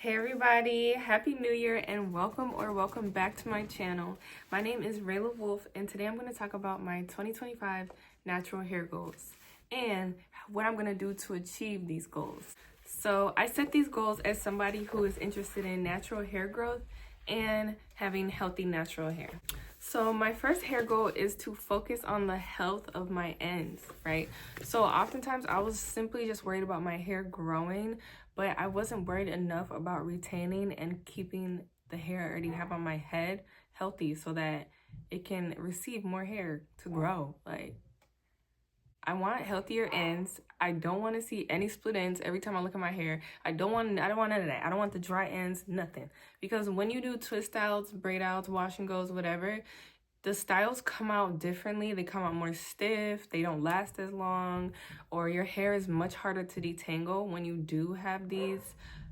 Hey everybody, happy new year and welcome back to my channel. My name is Rayla Wolf and today I'm going to talk about my 2025 natural hair goals and what I'm going to do to achieve these goals. So I set these goals as somebody who is interested in natural hair growth and having healthy natural hair. So my first hair goal is to focus on the health of my ends, right? So oftentimes I was simply just worried about my hair growing, but I wasn't worried enough about retaining and keeping the hair I already have on my head healthy so that it can receive more hair to grow. Like, I want healthier ends. I don't want to see any split ends every time I look at my hair. I don't want none of that. I don't want the dry ends, nothing. Because when you do twist styles, braid outs, wash and goes, whatever, the styles come out differently. They come out more stiff, they don't last as long, or your hair is much harder to detangle when you do have these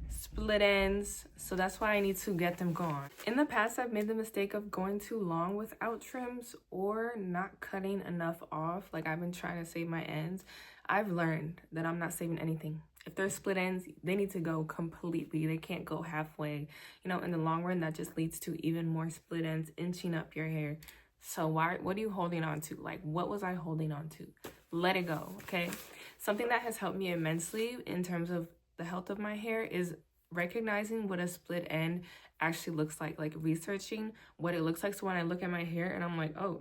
split ends. So that's why I need to get them gone. In the past, I've made the mistake of going too long without trims or not cutting enough off. Like, I've been trying to save my ends. I've learned that I'm not saving anything. If they're split ends, they need to go completely. They can't go halfway. You know, in the long run, that just leads to even more split ends, inching up your hair. So what are you holding on to? Like, what was I holding on to? Let it go, okay? Something that has helped me immensely in terms of the health of my hair is recognizing what a split end actually looks like researching what it looks like. So when I look at my hair and I'm like, oh,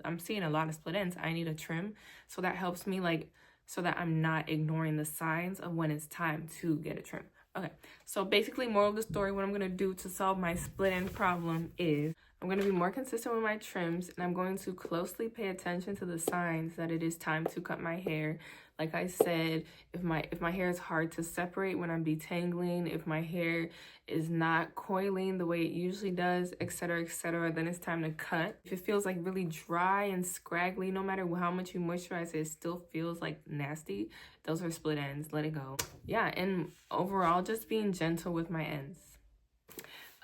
I'm seeing a lot of split ends, I need a trim. So that helps me, like, so that I'm not ignoring the signs of when it's time to get a trim. Okay, so basically, moral of the story, what I'm going to do to solve my split end problem is I'm going to be more consistent with my trims, and I'm going to closely pay attention to the signs that it is time to cut my hair. Like I said, if my hair is hard to separate when I'm detangling, if my hair is not coiling the way it usually does, etc., then it's time to cut. If it feels like really dry and scraggly, no matter how much you moisturize it still feels like nasty, those are split ends. Let it go. Yeah, and overall, just being gentle with my ends.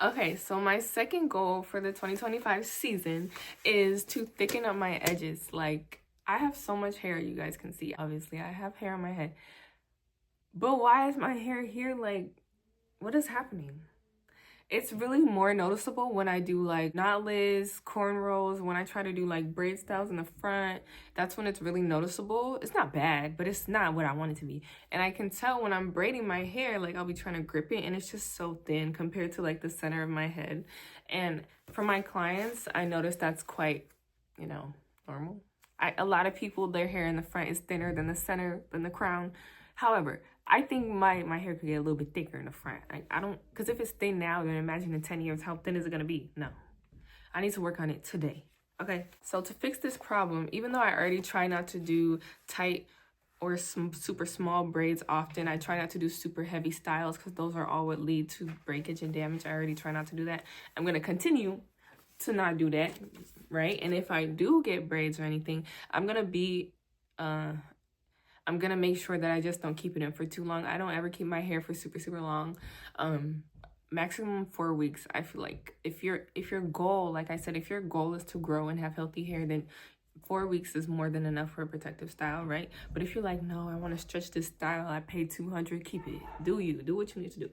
Okay, so my second goal for the 2025 season is to thicken up my edges. Like, I have so much hair, you guys can see. Obviously, I have hair on my head. But why is my hair here? Like, what is happening? It's really more noticeable when I do like knotless, cornrows, when I try to do like braid styles in the front. That's when it's really noticeable. It's not bad, but it's not what I want it to be. And I can tell when I'm braiding my hair, like I'll be trying to grip it and it's just so thin compared to like the center of my head. And for my clients, I notice that's quite, normal. A lot of people, their hair in the front is thinner than the center, than the crown. However, I think my hair could get a little bit thicker in the front. I don't, because if it's thin now, then imagine in 10 years, how thin is it going to be? No. I need to work on it today. Okay, so to fix this problem, even though I already try not to do tight or super small braids often, I try not to do super heavy styles because those are all what lead to breakage and damage. I already try not to do that. I'm going to continue to not do that, right? And if I do get braids or anything, I'm going to make sure that I just don't keep it in for too long. I don't ever keep my hair for super long. Maximum 4 weeks. I feel like if your goal, like I said, if your goal is to grow and have healthy hair, then 4 weeks is more than enough for a protective style, right? But if you're like, no, I want to stretch this style, I paid $200, keep it. Do what you need to do.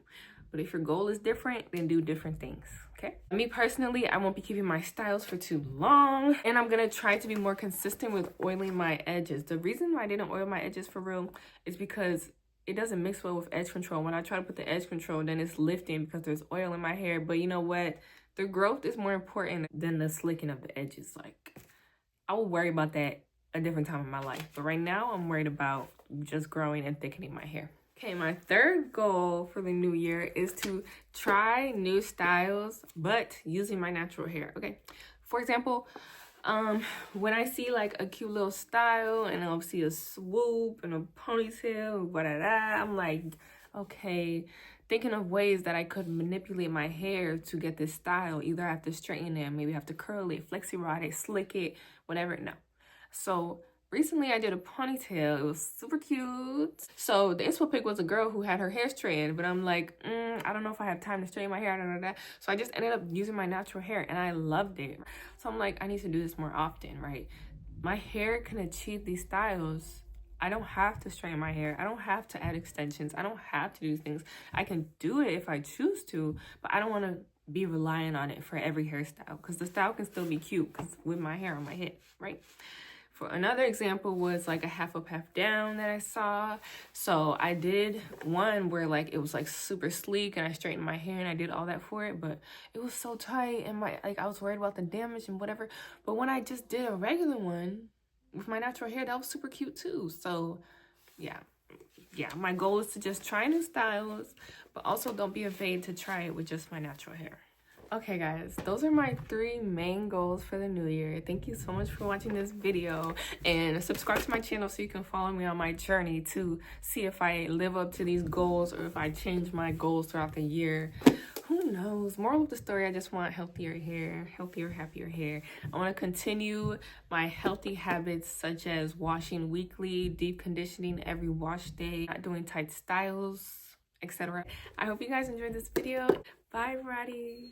But if your goal is different, then do different things, okay? Me personally, I won't be keeping my styles for too long. And I'm going to try to be more consistent with oiling my edges. The reason why I didn't oil my edges for real is because it doesn't mix well with edge control. When I try to put the edge control, then it's lifting because there's oil in my hair. But you know what? The growth is more important than the slicking of the edges. Like, I will worry about that a different time in my life. But right now, I'm worried about just growing and thickening my hair. Okay, my third goal for the new year is to try new styles, but using my natural hair, okay? For example, when I see like a cute little style and I'll see a swoop and a ponytail, I'm like, okay, thinking of ways that I could manipulate my hair to get this style. Either I have to straighten it, maybe I have to curl it, flexi rod it, slick it, whatever, no. So recently I did a ponytail. It was super cute. So the inspo pic was a girl who had her hair straightened, but I'm like, I don't know if I have time to straighten my hair. So I just ended up using my natural hair and I loved it. So I'm like, I need to do this more often, right? My hair can achieve these styles I don't have to straighten my hair. I don't have to add extensions. I don't have to do things. I can do it if I choose to, but I don't want to be relying on it for every hairstyle, because the style can still be cute because with my hair on my head, right? For another example was like a half up, half down that I saw. So I did one where like it was like super sleek and I straightened my hair and I did all that for it, but it was so tight and my I was worried about the damage and whatever. But when I just did a regular one with my natural hair, that was super cute too. So yeah, my goal is to just try new styles, but also don't be afraid to try it with just my natural hair. Okay guys, those are my 3 main goals for the new year. Thank you so much for watching this video, and subscribe to my channel so you can follow me on my journey to see if I live up to these goals or if I change my goals throughout the year. Who knows? Moral of the story, I just want healthier hair, healthier, happier hair. I want to continue my healthy habits such as washing weekly, deep conditioning every wash day, not doing tight styles, etc. I hope you guys enjoyed this video. Bye, everybody.